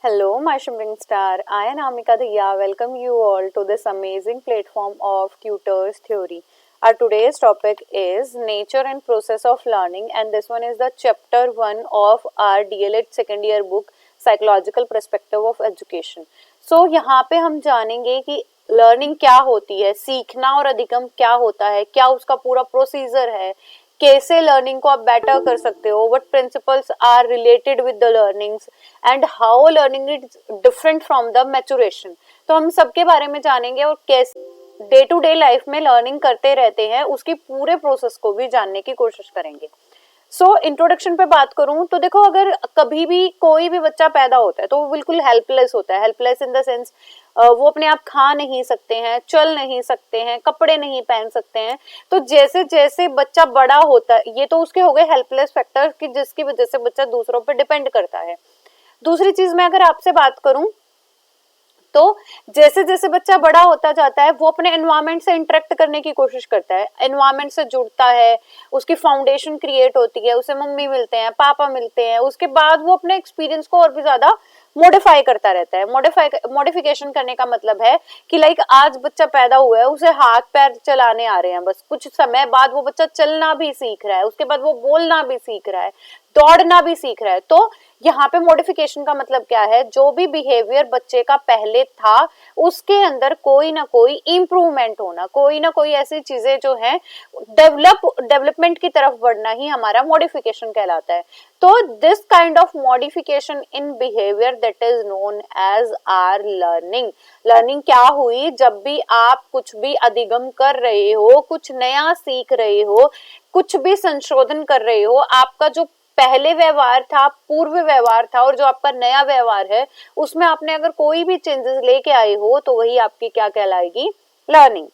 Hello, my shimmering star. I am Amika Diya. Welcome you all to this amazing platform of Tutors Theory. Our today's topic is nature and process of learning, and this one is the chapter 1 of our DLED second year book Psychological Perspective of Education. So यहाँ पे हम जानेंगे कि learning क्या होती है, सीखना और अधिगम क्या होता है, क्या उसका पूरा प्रोसीजर है, कैसे लर्निंग को आप बेटर कर सकते हो, what principles are related with the learnings and how learning is different from the maturation. तो हम सबके बारे में जानेंगे और कैसे डे टू डे लाइफ में लर्निंग करते रहते हैं उसकी पूरे प्रोसेस को भी जानने की कोशिश करेंगे. सो इंट्रोडक्शन पे बात करूं तो देखो, अगर कभी भी कोई भी बच्चा पैदा होता है तो वो बिल्कुल हेल्पलेस होता है. हेल्पलेस इन द सेंस वो अपने आप खा नहीं सकते हैं, चल नहीं सकते हैं, कपड़े नहीं पहन सकते हैं. तो जैसे जैसे बच्चा बड़ा होता है, ये तो उसके हो गए हेल्पलेस फैक्टर कि जिसकी वजह से बच्चा दूसरों पर डिपेंड करता है. दूसरी चीज मैं अगर आपसे बात करूं तो जैसे जैसे बच्चा बड़ा होता जाता है वो अपने एनवायरनमेंट से इंटरेक्ट करने की कोशिश करता है, एनवायरनमेंट से जुड़ता है, उसकी फाउंडेशन क्रिएट होती है, उसे मम्मी मिलते हैं, पापा मिलते हैं, उसके बाद वो अपने एक्सपीरियंस को और भी ज्यादा मॉडिफाई करता रहता है. मॉडिफिकेशन करने का मतलब है कि लाइक आज बच्चा पैदा हुआ है, उसे हाथ पैर चलाने आ रहे हैं, बस कुछ समय बाद वो बच्चा चलना भी सीख रहा है, उसके बाद वो बोलना भी सीख रहा है, दौड़ना भी सीख रहा है. तो यहाँ पे मॉडिफिकेशन का मतलब क्या है, जो भी बिहेवियर बच्चे का पहले था उसके अंदर कोई ना कोई इम्प्रूवमेंट होना, कोई ना कोई ऐसी चीजें जो है डेवलपमेंट की तरफ बढ़ना ही हमारा मॉडिफिकेशन कहलाता है. तो this kind of modification in behaviour that is known as are learning. Learning क्या हुई, जब भी आप कुछ भी अधिगम कर रहे हो, कुछ नया सीख रहे हो, कुछ भी संशोधन कर रहे हो, आपका जो पहले व्यवहार था, पूर्व व्यवहार था, और जो आपका नया व्यवहार है उसमें आपने अगर कोई भी चेंजेस लेके आए हो तो वही आपकी क्या कहलाएगी, learning.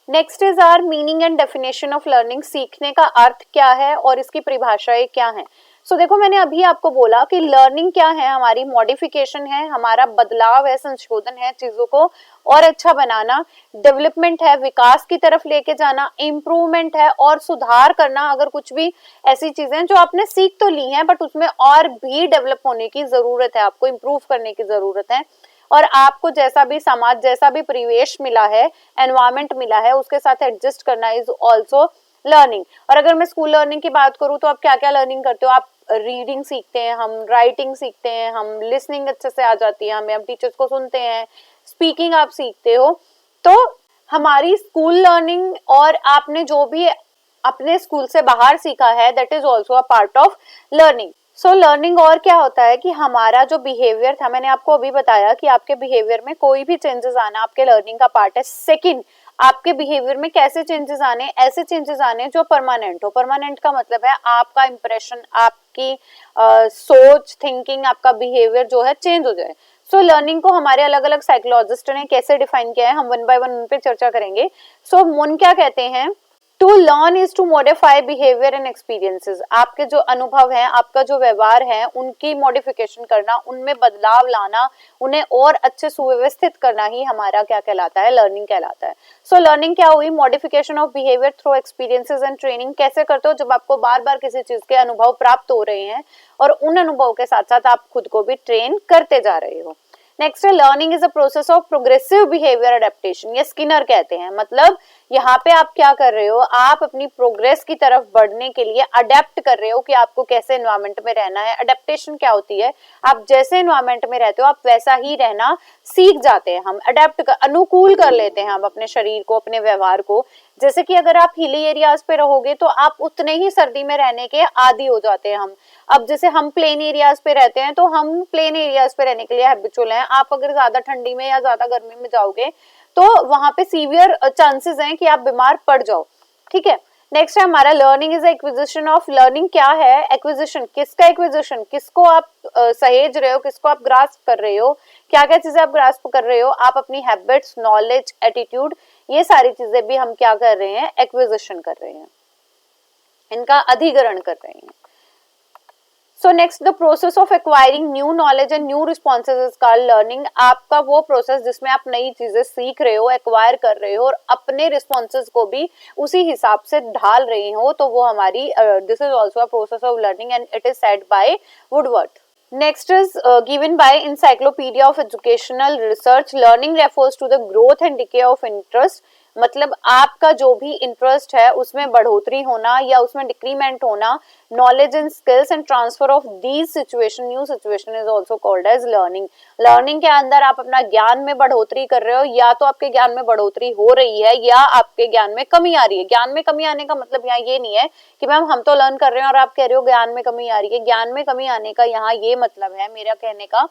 Next is our meaning and definition of learning. सीखने का अर्थ क्या है और इसकी परिभाषाएं क्या हैं. सो देखो, मैंने अभी आपको बोला कि लर्निंग क्या है, हमारी मॉडिफिकेशन है, हमारा बदलाव है, संशोधन है, चीजों को और अच्छा बनाना. डेवलपमेंट है, विकास की तरफ लेके जाना. इम्प्रूवमेंट है और सुधार करना, अगर कुछ भी ऐसी चीजें जो आपने सीख तो ली हैं बट उसमें और भी डेवलप होने की जरूरत है, आपको इम्प्रूव करने की जरूरत है. और आपको जैसा भी समाज, जैसा भी परिवेश मिला है, एनवायरमेंट मिला है, उसके साथ एडजस्ट करना इज ऑल्सो लर्निंग. और अगर मैं स्कूल लर्निंग की बात करूँ तो आप क्या क्या लर्निंग करते हो. आप रीडिंग सीखते हैं, हम राइटिंग सीखते हैं, हम लिसनिंग अच्छे से आ जाती है हमें, हम टीचर्स को सुनते हैं, स्पीकिंग आप सीखते हो. तो हमारी स्कूल लर्निंग और आपने जो भी अपने स्कूल से बाहर सीखा है that is also a part of learning. So learning और क्या होता है कि हमारा जो बिहेवियर था, मैंने आपको अभी बताया कि आपके बिहेवियर में कोई भी चेंजेस आना आपके लर्निंग का पार्ट है. सेकंड, आपके बिहेवियर में कैसे चेंजेस आने, ऐसे चेंजेस आने जो परमानेंट हो. परमानेंट का मतलब है आपका इंप्रेशन, आपकी सोच, थिंकिंग, आपका बिहेवियर जो है चेंज हो जाए. सो लर्निंग को हमारे अलग अलग साइकोलॉजिस्ट ने कैसे डिफाइन किया है, हम वन बाय वन उन पे चर्चा करेंगे. सो मुन क्या कहते हैं, to learn is to modify behaviour and experiences. आपके जो अनुभव हैं, आपका जो व्यवहार है, उनकी मॉडिफिकेशन करना, उनमें बदलाव लाना, उन्हें और अच्छे सुव्यवस्थित करना ही हमारा क्या कहलाता है, लर्निंग कहलाता है. सो लर्निंग क्या हुई, modification of behaviour through experiences and training. कैसे करते हो, जब आपको बार बार किसी चीज के अनुभव प्राप्त हो रहे हैं और उन अनुभव के साथ साथ आप खुद को भी ट्रेन करते जा रहे हो. नेक्स्ट है, learning is a process of progressive behaviour adaptation. ये स्किनर कहते हैं. मतलब यहाँ पे आप क्या कर रहे हो, आप अपनी प्रोग्रेस की तरफ बढ़ने के लिए अडेप्ट कर रहे हो कि आपको कैसे एनवायरमेंट में रहना है. अडेप्टेशन क्या होती है, आप जैसे एनवायरमेंट में रहते हो आप वैसा ही रहना सीख जाते हैं. हम अनुकूल कर लेते हैं हम अपने शरीर को, अपने व्यवहार को. जैसे कि अगर आप हिली एरियाज पे रहोगे तो आप उतने ही सर्दी में रहने के आदी हो जाते हैं हम. अब जैसे हम प्लेन एरियाज पे रहते हैं तो हम प्लेन एरियाज पे रहने के लिए हैबिचुअल हैं. आप अगर ज्यादा ठंडी में या ज्यादा गर्मी में जाओगे तो वहां पे सीवियर चांसेस हैं कि आप बीमार पड़ जाओ. ठीक है. नेक्स्ट है हमारा, learning is acquisition of. Learning क्या है, एक्विजिशन. किसका एक्विजिशन, किसको आप सहेज रहे हो, किसको आप ग्रास्प कर रहे हो, क्या क्या चीजें आप ग्रास्प कर रहे हो. आप अपनी हैबिट्स, नॉलेज, एटीट्यूड, ये सारी चीजें भी हम क्या कर रहे हैं, एक्विजिशन कर रहे हैं, इनका अधिग्रहण कर रहे हैं. So next, the process of acquiring new knowledge and new responses is called learning. आपका वो प्रोसेस जिसमें आप नई चीजें सीख रहे हो, एक्वायर कर रहे हो और अपने रिस्पॉन्सेज को भी उसी हिसाब से ढाल रहे हो, तो वो हमारी this is also a process of learning and it is said bye Woodworth. Next is given by Encyclopedia of Educational Research. Learning refers to the growth and decay of interest. मतलब आपका जो भी इंटरेस्ट है उसमें बढ़ोतरी होना या उसमें डिक्रीमेंट होना, knowledge and skills and transfer of these situation, new situation is also called as learning. Learning के अंदर आप अपना ज्ञान में बढ़ोतरी कर रहे हो, या तो आपके ज्ञान में बढ़ोतरी हो रही है या आपके ज्ञान में कमी आ रही है. ज्ञान में कमी आने का मतलब यहाँ ये नहीं है कि मैम हम तो लर्न कर रहे हैं और आप कह रहे हो ज्ञान में कमी आ रही है. ज्ञान में कमी आने का यहाँ ये मतलब है मेरा कहने का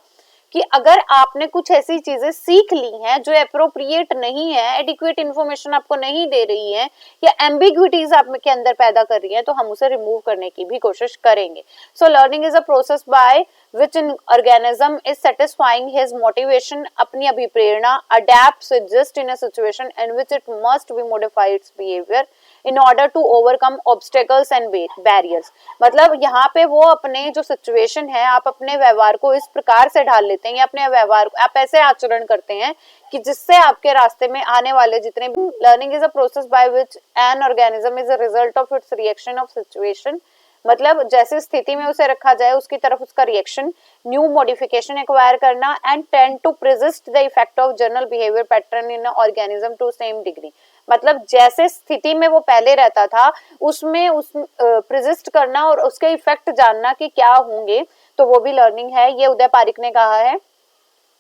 कि अगर आपने कुछ ऐसी चीजें सीख ली हैं जो अप्रोप्रिएट नहीं है, एडिक्वेट इन्फॉर्मेशन आपको नहीं दे रही है, या एम्बिग्विटीज आप के अंदर पैदा कर रही है, तो हम उसे रिमूव करने की भी कोशिश करेंगे. So learning is a process by which an organism is satisfying his motivation, अपनी अभिप्रेरणा, adapts adjust in a situation in which it must be modify its behavior in order to overcome obstacles and barriers. मतलब यहाँ पे वो अपने जो situation है, आप अपने व्यवहार को इस प्रकार से ढाल लेते हैं या अपने व्यवहार को आप ऐसे आचरण करते हैं कि जिससे आपके रास्ते में आने वाले जितने भी. Learning is a process by which an organism is a result of its reaction of situation. मतलब जैसे स्थिति में उसे रखा जाए उसकी तरफ उसका रिएक्शन, न्यू मॉडिफिकेशन एक्वायर करना, and tend to persist the effect of general behaviour pattern in organism to same degree. मतलब जैसे स्थिति में वो पहले रहता था उसमें उस प्रेजिस्ट करना और उसके इफेक्ट जानना कि क्या होंगे, तो वो भी लर्निंग है. ये उदय पारिक ने कहा है.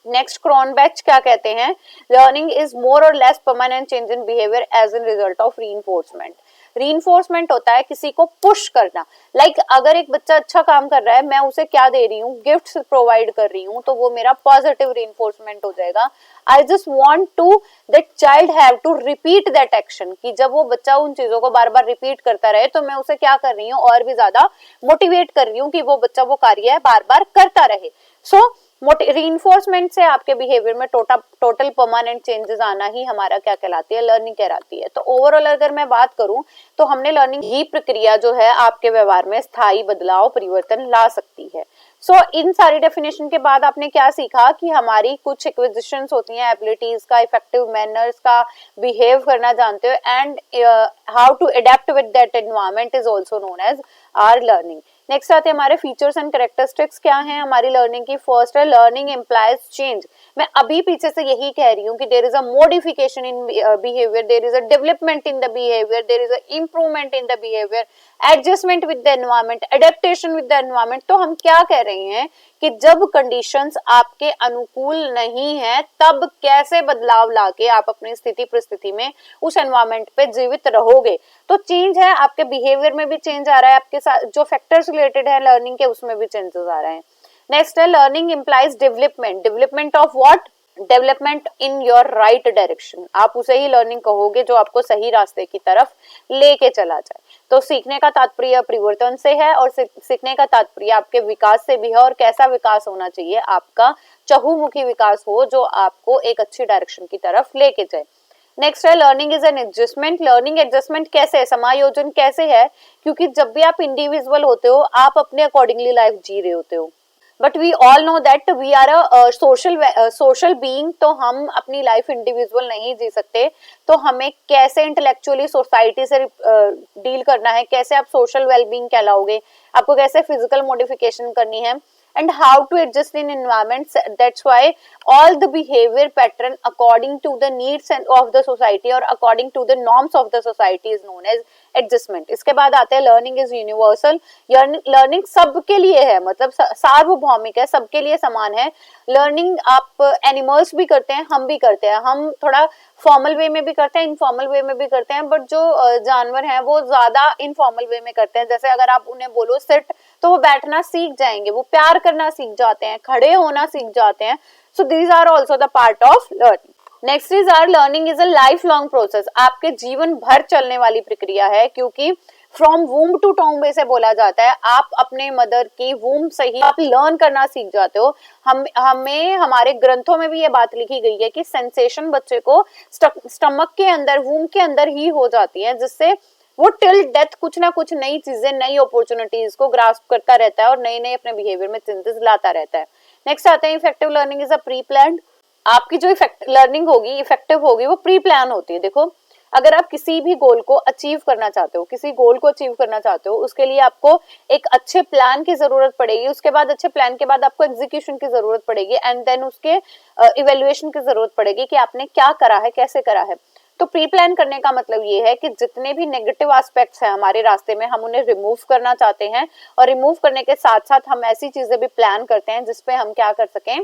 नेक्स्ट क्रॉनबेच क्या कहते हैं, learning is more or less permanent change in behaviour as an result of reinforcement. Reinforcement होता है किसी को पुश करना. लाइक अगर एक बच्चा अच्छा काम कर रहा है, मैं उसे क्या दे रही हूँ, गिफ्ट्स प्रोवाइड कर रही हूँ, तो वो मेरा पॉजिटिव रीइंफोर्समेंट हो जाएगा. I just want to that child have to repeat that action, कि जब वो बच्चा उन चीजों को बार बार रिपीट करता रहे तो मैं उसे क्या कर रही हूँ, और भी ज्यादा मोटिवेट कर रही हूँ कि वो बच्चा वो कार्य बार बार करता रहे. सो रीइंफोर्समेंट से आपके बिहेवियर में टोटल परमानेंट चेंजेस आना ही हमारा क्या कहलाती है, लर्निंग कहलाती है. तो ओवरऑल अगर मैं बात करूं तो हमने लर्निंग ही प्रक्रिया जो है आपके व्यवहार में स्थायी बदलाव परिवर्तन ला सकती है. सो इन सारी डेफिनेशन के बाद आपने क्या सीखा कि हमारी कुछ एक्विजिशंस होती हैं एबिलिटीज का, इफेक्टिव मैनर्स का, बिहेव करना जानते हो, and how to adapt with that environment is also known as are learning. Next आते हैं हमारे फीचर्स एंड कैरेक्टरिस्टिक्स क्या हैं हमारी लर्निंग की. फर्स्ट है लर्निंग इम्प्लाइज चेंज. मैं अभी पीछे से यही कह रही हूँ कि there is a modification in behaviour, there is a development in the behaviour, there is a improvement in the behaviour, adjustment with the environment, adaptation with the environment. तो हम क्या कह रहे हैं कि जब कंडीशंस आपके अनुकूल नहीं है तब कैसे बदलाव लाके आप अपनी स्थिति परिस्थिति में उस एनवायरनमेंट पे जीवित रहोगे. तो चेंज है, आपके बिहेवियर में भी चेंज आ रहा है, आपके साथ जो फैक्टर्स रिलेटेड है लर्निंग के उसमें भी चेंजेस आ रहे हैं. नेक्स्ट है learning implies development. Development of what, development in your right direction. आप उसे ही लर्निंग कहोगे जो आपको सही रास्ते की तरफ लेके चला जाए. तो सीखने का तात्पर्य परिवर्तन से है और सीखने का तात्पर्य आपके विकास से भी है. और कैसा विकास होना चाहिए, आपका चहुमुखी विकास हो जो आपको एक अच्छी डायरेक्शन की तरफ लेके जाए. नेक्स्ट है learning is an adjustment. Learning adjustment कैसे है, समायोजन कैसे है, क्योंकि जब भी आप इंडिविजुअल होते हो आप अपने अकॉर्डिंगली लाइफ जी रहे होते हो, but we all know that we are a social being. तो हम अपनी लाइफ इंडिविजुअल नहीं जी सकते. तो हमें कैसे इंटेलेक्चुअली सोसाइटी से डील करना है, कैसे आप सोशल वेलबींग कहलाओगे, आपको कैसे फिजिकल मॉडिफिकेशन करनी है, and how to adjust in environments. That's why all the behavior pattern according to the needs of the society or according to the norms of the society is known as adjustment. इसके बाद आते हैं learning is universal. Learning सबके लिए है, मतलब सार्वभौमिक है, सबके लिए समान है. लर्निंग आप एनिमल्स भी करते हैं, हम भी करते हैं. हम थोड़ा फॉर्मल वे में भी करते हैं, इनफॉर्मल वे में भी करते हैं, बट जो जानवर हैं वो ज्यादा इनफॉर्मल वे में करते हैं. जैसे अगर आप उन्हें बोलो सिट तो वो बैठना सीख जाएंगे, वो प्यार करना सीख जाते हैं, खड़े होना सीख जाते हैं. So these are also the part of learning. Next is are learning is a life long process. आपके जीवन भर चलने वाली प्रक्रिया है, क्योंकि फ्रॉम वूम टू टॉम्ब ऐसे बोला जाता है. आप अपने मदर की वूम से ही आप लर्न करना सीख जाते हो. हमें हमारे ग्रंथों में भी ये बात लिखी गई है कि सेंसेशन बच्चे को स्टमक के अंदर, वूम के अंदर ही हो जाती है, जिससे वो टिल डेथ कुछ ना कुछ नई चीजें, नई अपॉर्चुनिटीज को ग्रास्प करता रहता है और नए नए अपने बिहेवियर में चेंजेस लाता रहता है. नेक्स्ट आते हैं effective learning is a pre planned. आपकी जो लर्निंग होगी, इफेक्टिव होगी, वो प्री प्लान होती है. देखो अगर आप किसी भी गोल को अचीव करना चाहते हो, किसी गोल को अचीव करना चाहते हो, उसके लिए आपको एक अच्छे प्लान की जरूरत पड़ेगी, उसके बाद अच्छे प्लान के बाद आपको एग्जीक्यूशन की जरूरत पड़ेगी, एंड देन उसके इवेल्युएशन की जरूरत पड़ेगी कि आपने क्या करा है, कैसे करा है। तो प्री प्लान करने का मतलब ये है कि जितने भी नेगेटिव एस्पेक्ट्स हैं हमारे रास्ते में, हम उन्हें रिमूव करना चाहते हैं, और रिमूव करने के साथ साथ हम ऐसी चीजें भी प्लान करते हैं जिसपे हम क्या कर सकें,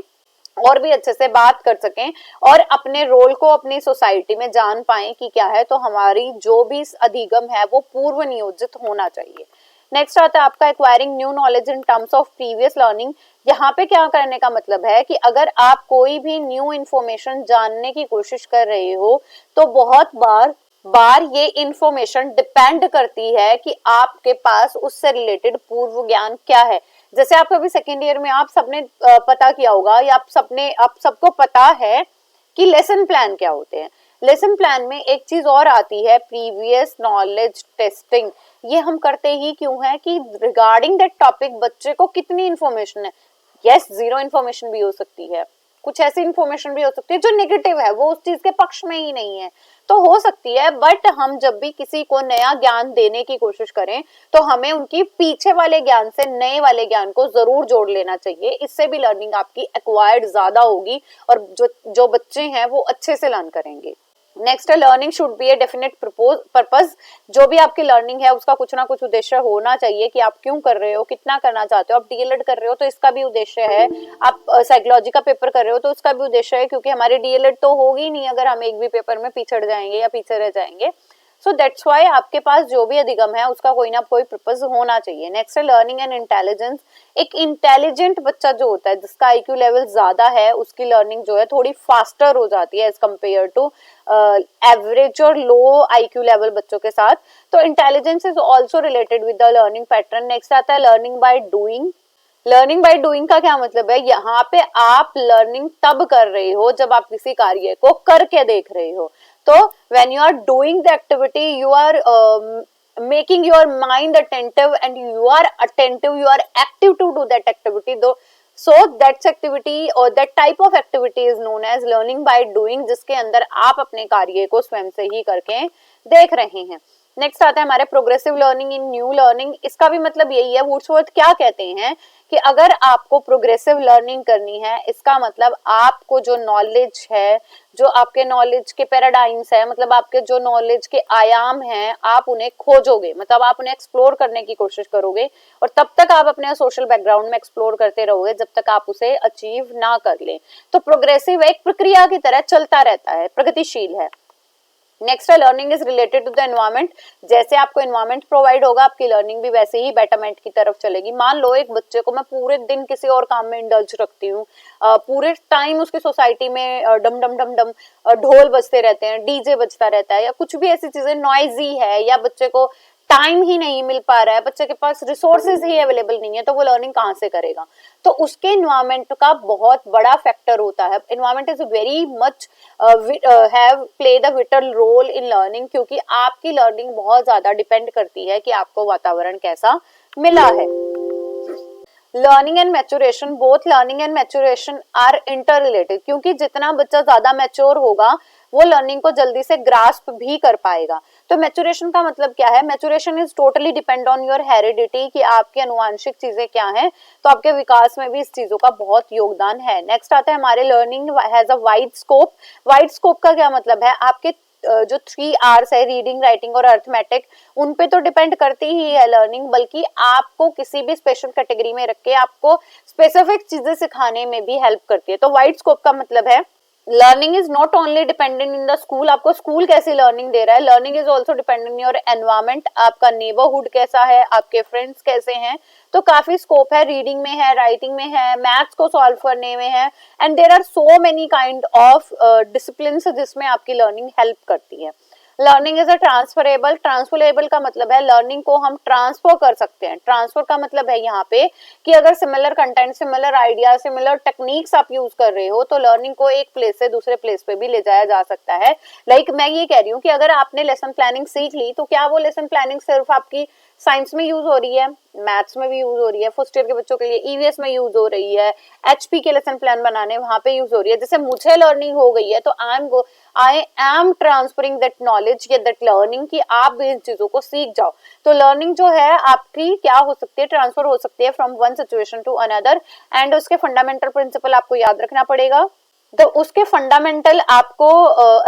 और भी अच्छे से बात कर सकें और अपने रोल को अपनी सोसाइटी में जान पाएं कि क्या है। तो हमारी जो भी अधिगम है वो पूर्व नियोजित होना चाहिए। नेक्स्ट आता है आपका acquiring new knowledge in terms of previous learning. यहाँ पे क्या करने का मतलब है कि अगर आप कोई भी न्यू इंफॉर्मेशन जानने की कोशिश कर रहे हो तो बहुत बार ये इंफॉर्मेशन डिपेंड करती है कि आपके पास उससे रिलेटेड पूर्व ज्ञान क्या है। जैसे आप अभी सेकेंड ईयर में आप सबने पता किया होगा, या आप सबको पता है कि लेसन प्लान क्या होते हैं। लेसन प्लान में एक चीज और आती है, प्रीवियस नॉलेज टेस्टिंग। ये हम करते ही क्यों है कि रिगार्डिंग दैट टॉपिक बच्चे को कितनी इंफॉर्मेशन है। यस, जीरो इंफॉर्मेशन भी हो सकती है, कुछ ऐसी इंफॉर्मेशन भी हो सकती है जो नेगेटिव है, वो उस चीज के पक्ष में ही नहीं है, तो हो सकती है। बट हम जब भी किसी को नया ज्ञान देने की कोशिश करें तो हमें उनकी पीछे वाले ज्ञान से नए वाले ज्ञान को जरूर जोड़ लेना चाहिए। इससे भी लर्निंग आपकी एक्वायर्ड ज्यादा होगी और जो बच्चे हैं वो अच्छे से लर्न करेंगे। नेक्स्ट है learning should B a definite purpose. जो भी आपकी लर्निंग है उसका कुछ ना कुछ उद्देश्य होना चाहिए कि आप क्यों कर रहे हो, कितना करना चाहते हो। आप डीएलएड कर रहे हो तो इसका भी उद्देश्य है, आप साइकोलॉजी का पेपर कर रहे हो तो उसका भी उद्देश्य है, क्योंकि हमारी डीएलएड तो होगी नहीं अगर हम एक भी पेपर में पिछड़ जाएंगे या पीछे रह जाएंगे। सो दैट्स वाई आपके पास जो भी अधिगम है उसका कोई ना कोई पर्पस होना चाहिए। नेक्स्ट है लर्निंग एंड इंटेलिजेंस। एक इंटेलिजेंट बच्चा जो होता है, जिसका आईक्यू लेवल ज्यादा है, उसकी लर्निंग जो है थोड़ी फास्टर हो जाती है एज कम्पेयर टू एवरेज और लो आईक्यू लेवल बच्चों के साथ। तो intelligence is also related with the learning pattern. Next आता है learning by doing. Learning by doing का क्या मतलब है, यहाँ पे आप लर्निंग तब कर रहे हो जब आप किसी कार्य को करके देख रहे हो। तो when you are doing the activity you are making your mind attentive and you are attentive, you are active to do that activity though. So that activity or that type of activity is known as learning by doing, जिसके अंदर आप अपने कार्य को स्वयं से ही करके देख रहे हैं। नेक्स्ट आता है हमारे प्रोग्रेसिव लर्निंग इन न्यू लर्निंग। इसका भी मतलब यही है, वुड्सवर्थ क्या कहते हैं कि अगर आपको प्रोग्रेसिव लर्निंग करनी है, इसका मतलब आपको जो नॉलेज है, जो आपके नॉलेज के पैराडाइम्स है, मतलब आपके जो नॉलेज के आयाम हैं, आप उन्हें खोजोगे, मतलब आप उन्हें एक्सप्लोर करने की कोशिश करोगे, और तब तक आप अपने सोशल बैकग्राउंड में एक्सप्लोर करते रहोगे जब तक आप उसे अचीव ना कर लें। तो प्रोग्रेसिव एक प्रक्रिया की तरह चलता रहता है, प्रगतिशील है। नेक्स्ट है learning is related to the environment. जैसे आपको एनवायरमेंट प्रोवाइड होगा, आपकी लर्निंग भी वैसे ही बेटरमेंट की तरफ चलेगी। मान लो एक बच्चे को मैं पूरे दिन किसी और काम में इंडल्ज रखती हूँ, पूरे टाइम उसकी सोसाइटी में डम डम डम डम ढोल बजते रहते हैं, डीजे बजता रहता है, या कुछ भी ऐसी चीजें नॉइजी है, या बच्चे को टाइम ही नहीं मिल पा रहा है, बच्चे के पास रिसोर्सेज ही अवेलेबल नहीं है, तो वो लर्निंग कहाँ से करेगा। तो उसके एनवायरमेंट का बहुत बड़ा फैक्टर होता है। Environment is very much have play the vital role in learning, क्योंकि आपकी लर्निंग बहुत ज्यादा डिपेंड करती है कि आपको वातावरण कैसा मिला है। Learning and maturation, both learning and maturation are inter related, क्योंकि जितना बच्चा ज्यादा मैच्योर होगा वो लर्निंग को जल्दी से ग्रास्प भी कर पाएगा। तो मैच्योरेशन का मतलब क्या है, maturation is totally depend on your heredity, कि आपकी अनुवांशिक चीजें क्या हैं, तो आपके विकास में भी इस चीजों का बहुत योगदान है। नेक्स्ट आता है हमारे learning has a wide scope. Wide scope का क्या मतलब है, आपके जो 3 R's है, रीडिंग, राइटिंग और अर्थमेटिक, उन पे तो डिपेंड करती ही है लर्निंग, बल्कि आपको किसी भी स्पेशल कैटेगरी में रख के आपको स्पेसिफिक चीजें सिखाने में भी हेल्प करती है। तो वाइड स्कोप का मतलब है learning is not only dependent in the school, आपको स्कूल कैसी लर्निंग दे रहा है, learning is also dependent in your environment, आपका नेबरहुड कैसा है, आपके फ्रेंड्स कैसे हैं। तो काफी स्कोप है, रीडिंग में है, राइटिंग में है, मैथ्स को सॉल्व करने में है, and there are so many kind of discipline जिसमें आपकी लर्निंग हेल्प करती है। Learning is a transferable. Transferable का मतलब है लर्निंग को हम ट्रांसफर कर सकते हैं। ट्रांसफर का मतलब है यहाँ पे कि अगर similar content, similar idea, similar techniques आप यूज कर रहे हो तो लर्निंग को एक प्लेस से दूसरे प्लेस पे भी ले जाया जा सकता है। लाइक मैं ये कह रही हूँ कि अगर आपने लेसन प्लानिंग सीख ली तो क्या वो लेसन प्लानिंग सिर्फ आपकी साइंस में यूज हो रही है, मैथ्स में भी यूज हो रही है, फर्स्ट ईयर के बच्चों के लिए ईवीएस में यूज हो रही है, एचपी के लेसन प्लान बनाने वहां पे यूज हो रही है। जैसे मुझे लर्निंग हो गई है तो I am transferring that knowledge या दैट लर्निंग कि आप भी इन चीजों को सीख जाओ। तो लर्निंग जो है आपकी क्या हो सकती है, ट्रांसफर हो सकती है from one situation to another. And उसके फंडामेंटल प्रिंसिपल आपको याद रखना पड़ेगा। तो उसके फंडामेंटल आपको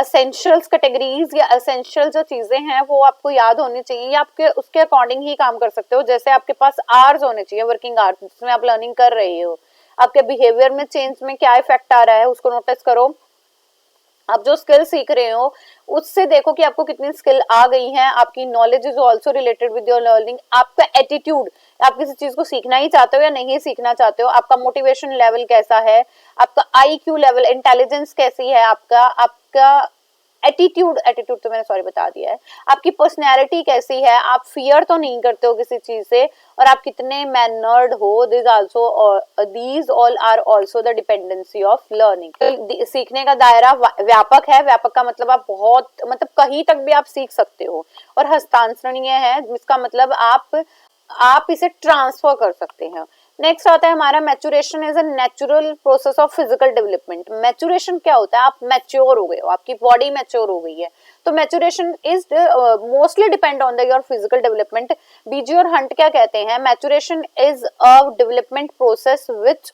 एसेंशियल्स कैटेगरीज या एसेंशियल जो चीजें हैं वो आपको याद होनी चाहिए, या आपके उसके अकॉर्डिंग ही काम कर सकते हो। जैसे आपके पास आवर्स होने चाहिए, वर्किंग आवर्स, जिसमें आप लर्निंग कर रहे हो। आपके बिहेवियर में चेंज में क्या इफेक्ट आ रहा है उसको नोटिस करो। आप जो स्किल सीख रहे हो उससे देखो कि आपको कितनी स्किल आ गई है। आपकी knowledge is also related with your learning. आपका एटीट्यूड, आप किसी चीज को सीखना ही चाहते हो या नहीं सीखना चाहते हो, आपका मोटिवेशन लेवल कैसा है, आपका आईक्यू लेवल, इंटेलिजेंस कैसी है, आपका आपका एटीट्यूड, एटीट्यूड तो मैंने सॉरी बता दिया है, आपकी पर्सनैलिटी कैसी है, आप फियर तो नहीं करते हो किसी चीज से, और आप कितने मैनर्ड हो। These all are also the dependency of learning. सीखने का दायरा व्यापक है। व्यापक का मतलब आप बहुत, मतलब कहीं तक भी आप सीख सकते हो। और हस्तांतरणीय है, जिसका मतलब आप इसे ट्रांसफर कर सकते हैं। नेक्स्ट आता है हमारा maturation is a natural process of physical development. Maturation क्या होता है, आप मैच्योर हो गए हो, आपकी बॉडी मैच्योर हो गई है। तो maturation is mostly depend on the your physical development. Bigge और हंट क्या कहते हैं, maturation is a development process which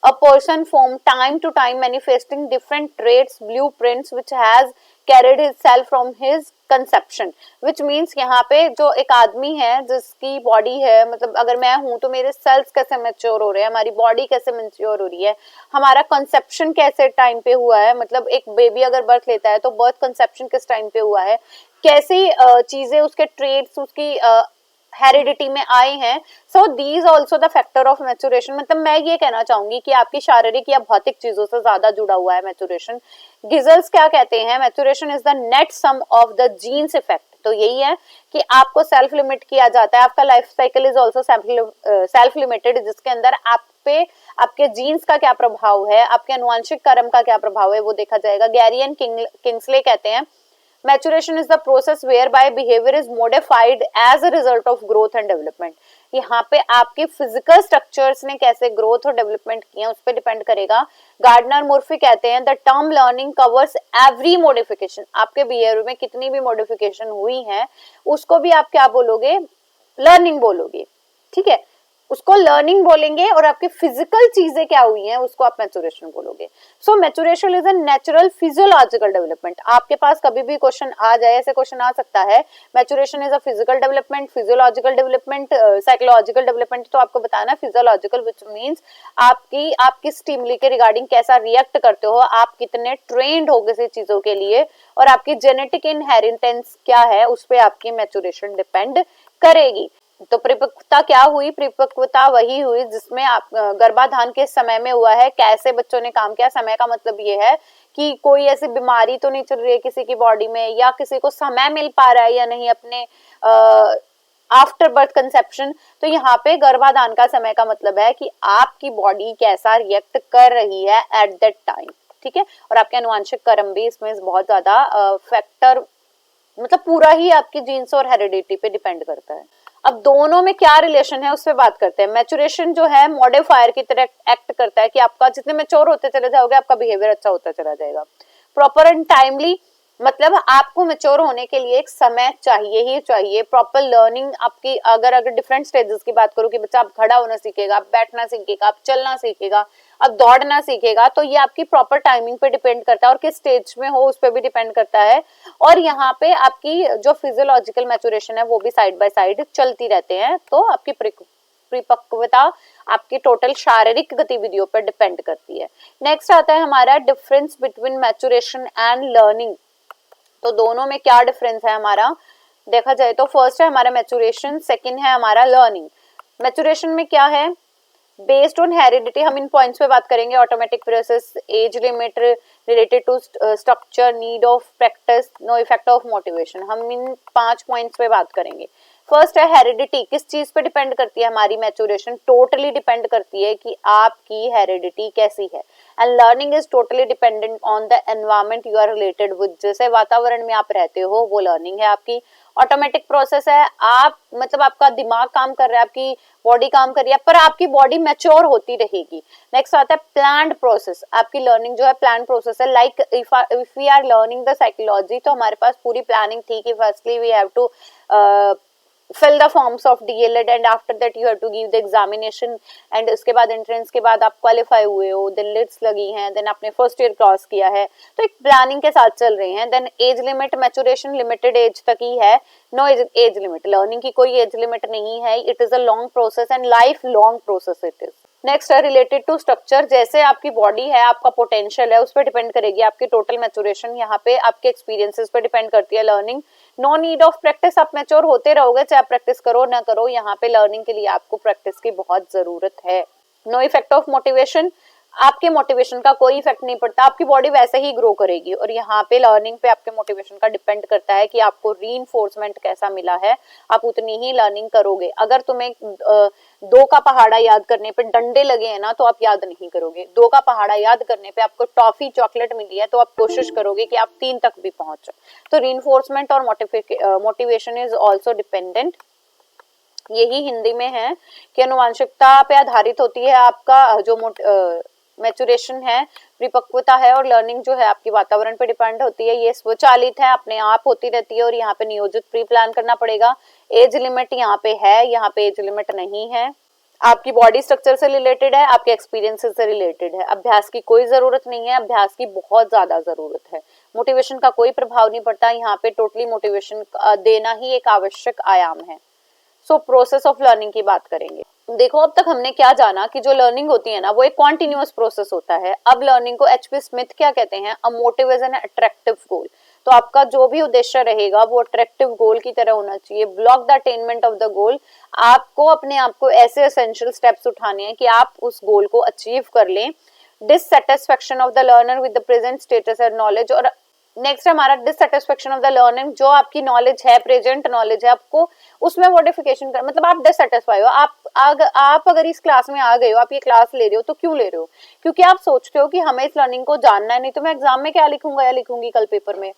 a person from time to time manifesting different traits, blueprints which has carried himself from his conception, which means यहाँ पे जो एक आदमी है जिसकी बॉडी है, मतलब अगर मैं हूं तो मेरे सेल्स कैसे मैच्योर हो रहे हैं, हमारी बॉडी कैसे मैच्योर हो रही है, हमारा कंसेप्शन कैसे टाइम पे हुआ है, मतलब एक बेबी अगर बर्थ लेता है तो बर्थ कंसेप्शन किस टाइम पे हुआ है, कैसी चीजें उसके ट्रेट्स उसकी हेरिडिटी में आए हैं। So these also the factor of maturation. मतलब मैं ये कहना चाहूंगी कि आपकी शारीरिक या भौतिक चीजों से ज्यादा जुड़ा हुआ है मैच्योरेशन। गिजल्स क्या कहते हैं, maturation is the net sum of the genes effect. तो यही है कि आपको सेल्फ लिमिट किया जाता है, आपका life cycle is also self limited, जिसके अंदर आप पे आपके जीन्स का क्या प्रभाव है, आपके अनुवांशिक कर्म का क्या प्रभाव है वो देखा जाएगा। गैरियन किंग्सले कहते हैं maturation is the process whereby behavior is modified as a result of growth and development। यहाँ पे आपके फिजिकल स्ट्रक्चर्स ने कैसे ग्रोथ और डेवलपमेंट किए उस पर डिपेंड करेगा। गार्डनर मुर्फी कहते हैं the term learning covers every modification. आपके बिहेवियर में कितनी भी मॉडिफिकेशन हुई है उसको भी आप क्या बोलोगे, लर्निंग बोलोगे, ठीक है, उसको लर्निंग बोलेंगे। और आपकी फिजिकल चीजें क्या हुई हैं उसको आप मैच्योरेशन बोलोगे। So maturation is a natural physiological development. आपके पास कभी भी क्वेश्चन आ जाए, ऐसे क्वेश्चन आ सकता है, maturation is a physical development, physiological development, psychological development. तो आपको बताना फिजियोलॉजिकल विच मीन्स आपकी स्टिमुली के रिगार्डिंग कैसा रिएक्ट करते हो, आप कितने ट्रेंड हो किसी चीजों के लिए, और आपकी जेनेटिक इनहेरिटेंस क्या है उस पर आपकी मैच्योरेशन डिपेंड करेगी। तो परिपक्वता क्या हुई, परिपक्वता वही हुई जिसमें आप गर्भाधान के समय में हुआ है, कैसे बच्चों ने काम किया। समय का मतलब ये है कि कोई ऐसी बीमारी तो नहीं चल रही है किसी की बॉडी में, या किसी को समय मिल पा रहा है या नहीं अपने आफ्टर बर्थ कंसेप्शन। तो यहाँ पे गर्भाधान का समय का मतलब है कि आपकी बॉडी कैसा रिएक्ट कर रही है एट दैट टाइम, ठीक है। और आपके अनुवांशिक कर्म भी इसमें बहुत ज्यादा फैक्टर, मतलब पूरा ही आपकी जीन्स और हेरिडिटी पे डिपेंड करता है। अब दोनों में क्या रिलेशन है उस पर बात करते हैं। मैच्योरेशन जो है मॉडिफायर की तरह एक्ट करता है कि आपका जितने मैच्योर होते चले जाओगे आपका बिहेवियर अच्छा होता चला जाएगा। प्रॉपर एंड टाइमली, मतलब आपको मैच्योर होने के लिए एक समय चाहिए ही चाहिए। प्रॉपर लर्निंग आपकी, अगर डिफरेंट स्टेजेस की बात करूं कि बच्चा आप खड़ा होना सीखेगा, आप बैठना सीखेगा, आप चलना सीखेगा, अब दौड़ना सीखेगा, तो ये आपकी प्रॉपर टाइमिंग पे डिपेंड करता है और किस स्टेज में हो उस पर भी डिपेंड करता है। और यहाँ पे आपकी जो फिजियोलॉजिकल मैच्योरेशन है वो भी साइड बाय साइड चलती रहते हैं। तो आपकी परिपक्वता आपकी टोटल शारीरिक गतिविधियों पर डिपेंड करती है। नेक्स्ट आता है हमारा difference between maturation and learning. तो दोनों में क्या डिफरेंस है हमारा देखा जाए तो फर्स्ट है हमारा मैच्योरेशन, सेकंड है हमारा लर्निंग। मैच्योरेशन में क्या है, बेस्ड ऑन हेरिडिटी, हम इन पॉइंट्स पे बात करेंगे। Automatic process, age limit, related to structure, need of practice, no effect of motivation. हम इन 5 पॉइंट्स पे बात करेंगे। फर्स्ट है हेरिडिटी, किस चीज पे डिपेंड करती है हमारी मैच्योरेशन, टोटली डिपेंड करती है कि आपकी हेरिडिटी कैसी है। And learning is totally dependent on the environment you are related with, जैसे वातावरण में आप रहते हो वो लर्निंग है आपकी। ऑटोमेटिक प्रोसेस है, आप मतलब आपका दिमाग काम कर रहा है, आपकी बॉडी काम कर रही है, पर आपकी बॉडी मैच्योर होती रहेगी। नेक्स्ट आता है प्लान्ड प्रोसेस। आपकी लर्निंग जो है प्लान प्रोसेस है। Like if we are learning the psychology, तो हमारे पास पूरी प्लानिंग थी कि firstly we have to fill the forms of DLED and after that you have to give the examination and उसके बाद एंट्रेंस के बाद आप क्वालिफाई हुए हो, देन लिट्स लगी हैं, देन आपने फर्स्ट ईयर क्रॉस किया है, तो एक प्लानिंग के साथ चल रहे हैं। Then age limit maturation limited age तक ही है, नो एज लिमिट। लर्निंग की कोई एज लिमिट नहीं है, it is a long process and life long process it is. Next है रिलेटेड टू स्ट्रक्चर। जैसे आपकी बॉडी है, आपका पोटेंशियल है, उस पर डिपेंड करेगी आपकी टोटल मैचुरेशन। यहाँ पे आपके एक्सपीरियंसेस पे डिपेंड करती है learning. No need of practice, आप मैच्योर होते रहोगे चाहे आप प्रैक्टिस करो ना करो, यहाँ पे लर्निंग के लिए आपको प्रैक्टिस की बहुत जरूरत है। नो इफेक्ट ऑफ मोटिवेशन, आपके मोटिवेशन का कोई इफेक्ट नहीं पड़ता, आपकी बॉडी वैसे ही ग्रो करेगी। और यहाँ पे लर्निंग पे आपके मोटिवेशन का डिपेंड करता है कि आपको रीइंफोर्समेंट कैसा मिला है, आप उतनी ही लर्निंग करोगे। अगर तुम्हें 2 का पहाड़ा याद करने पे डंडे लगे हैं ना, तो आप याद नहीं करोगे। 2 का पहाड़ा याद करने पे आपको टॉफी चॉकलेट मिली है, तो आप कोशिश करोगे कि आप 3 तक भी पहुंचो। तो रीइंफोर्समेंट और मोटिवेशन इज ऑल्सो डिपेंडेंट। यही हिंदी में है कि अनुवांशिकता पे आधारित होती है आपका जो मैचुरेशन है, परिपक्वता है, और लर्निंग जो है आपकी वातावरण पे डिपेंड होती है। ये स्वचालित है, अपने आप होती रहती है, और यहाँ पे नियोजित प्री प्लान करना पड़ेगा। एज लिमिट यहाँ पे है, यहाँ पे एज लिमिट नहीं है। आपकी बॉडी स्ट्रक्चर से रिलेटेड है, आपके एक्सपीरियंसेस से रिलेटेड है। अभ्यास की कोई जरूरत नहीं है, अभ्यास की बहुत ज्यादा जरूरत है। मोटिवेशन का कोई प्रभाव नहीं पड़ता, यहाँ पे टोटली मोटिवेशन देना ही एक आवश्यक आयाम है। सो प्रोसेस ऑफ लर्निंग की बात करेंगे। देखो, अब तक हमने क्या जाना कि जो लर्निंग होती है ना, वो एक कॉन्टिन्यूअस प्रोसेस होता है। अब लर्निंग को एचपी स्मिथ क्या कहते हैं, a motive is an attractive goal. तो आपका जो भी उद्देश्य रहेगा वो अट्रैक्टिव गोल की तरह होना चाहिए। Block the attainment of the goal, आपको अपने आप को ऐसे एसेंशियल स्टेप्स उठाने हैं कि आप उस गोल को अचीव कर लें। Dissatisfaction of the learner with the present status and knowledge. और नेक्स्ट हमारा डिससेटिस्फेक्शन ऑफ द लर्निंग, जो आपकी नॉलेज है, प्रेजेंट नॉलेज है, आपको उसमें मॉडिफिकेशन कर, मतलब आप डिससेटिस्फाई हो। आप अगर इस क्लास में आ गए हो, आप ये क्लास ले रहे हो, तो क्यों ले रहे हो? क्योंकि आप सोचते हो कि हमें इस लर्निंग को जानना है, नहीं तो मैं एग्जाम में क्या लिखूंगा या लिखूंगी कल पेपर में।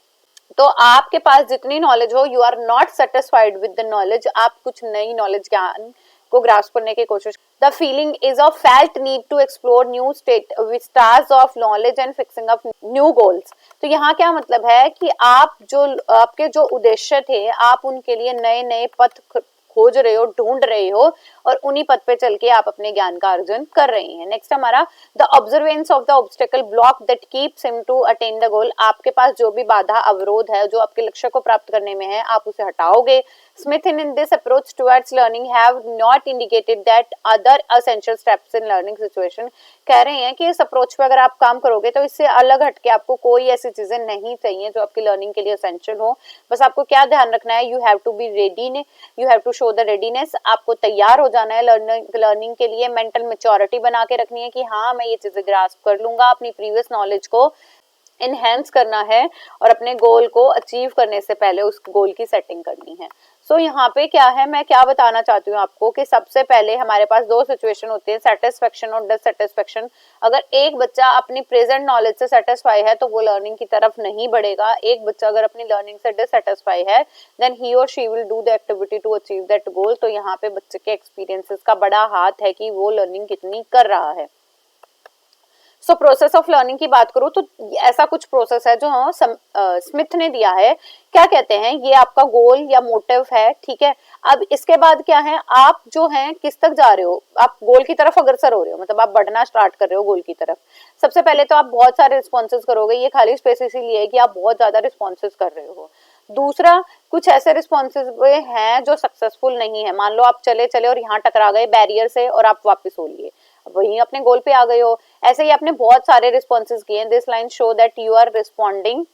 तो आपके पास जितनी नॉलेज हो, you are not satisfied with the knowledge, आप कुछ नई नॉलेज ज्ञान को ग्रास्प करने की कोशिश। The feeling is of felt need to explore new state stars of knowledge and fixing of new goals. तो यहाँ क्या मतलब है कि आप जो आपके जो उद्देश्य थे, आप उनके लिए नए नए पथ खोज रहे हो, ढूंढ रहे हो, और उन्हीं पथ पे चल के आप अपने ज्ञान का अर्जन कर रहे हैं। नेक्स्ट हमारा the observance of the obstacle block that keeps him to attain the goal. आपके पास जो भी बाधा अवरोध है जो आपके लक्ष्य को प्राप्त करने में है, आप उसे हटाओगे। Smith in this approach towards learning have not indicated that other essential steps in learning situation। कह रहे हैं कि इस अप्रोच पे अगर आप काम करोगे तो इससे अलग हटके आपको कोई ऐसी चीजें नहीं चाहिए जो आपकी लर्निंग के लिए एसेंशियल हो। बस आपको क्या ध्यान रखना है, you have to be ready, you have to show the readiness. आपको तैयार हो जाना है लर्निंग के लिए। मेंटल मेच्योरिटी बना के रखनी है कि हाँ, मैं ये चीजें ग्रास्प कर लूंगा। अपनी प्रीवियस नॉलेज को इनहेंस करना है और अपने गोल को अचीव करने से पहले उस गोल की सेटिंग करनी है। सो यहाँ पे क्या है, मैं क्या बताना चाहती हूँ आपको कि सबसे पहले हमारे पास 2 सिचुएशन होती है, सेटिस्फेक्शन और डिससेटिस्फेक्शन। अगर एक बच्चा अपनी प्रेजेंट नॉलेज से सेटिस्फाई है तो वो लर्निंग की तरफ नहीं बढ़ेगा। एक बच्चा अगर अपनी लर्निंग से डिससेटिस्फाई है, देन ही और she will do the activity to achieve that goal. तो यहाँ पे बच्चे के एक्सपीरियंसेस का बड़ा हाथ है कि वो लर्निंग कितनी कर रहा है। सो प्रोसेस ऑफ लर्निंग की बात करूं तो ऐसा कुछ प्रोसेस है जो स्मिथ ने दिया है। क्या कहते हैं, ये आपका गोल या मोटिव है, ठीक है। अब इसके बाद क्या है, आप जो हैं किस तक जा रहे हो, आप गोल की तरफ अग्रसर हो रहे हो, मतलब आप बढ़ना स्टार्ट कर रहे हो गोल की तरफ। सबसे पहले तो आप बहुत सारे रिस्पॉन्सेज करोगे, ये खाली स्पेस इसीलिए है कि आप बहुत ज्यादा रिस्पॉन्सेज कर रहे हो। दूसरा, कुछ ऐसे रिस्पॉन्सेज हैं जो सक्सेसफुल नहीं है। मान लो आप चले चले और यहाँ टकरा गए बैरियर से और आप वापस हो लिए, वहीं अपने गोल पे आ गए हो। ऐसे ही आपने बहुत सारे रिस्पॉन्सेज किए। This line show that you are responding,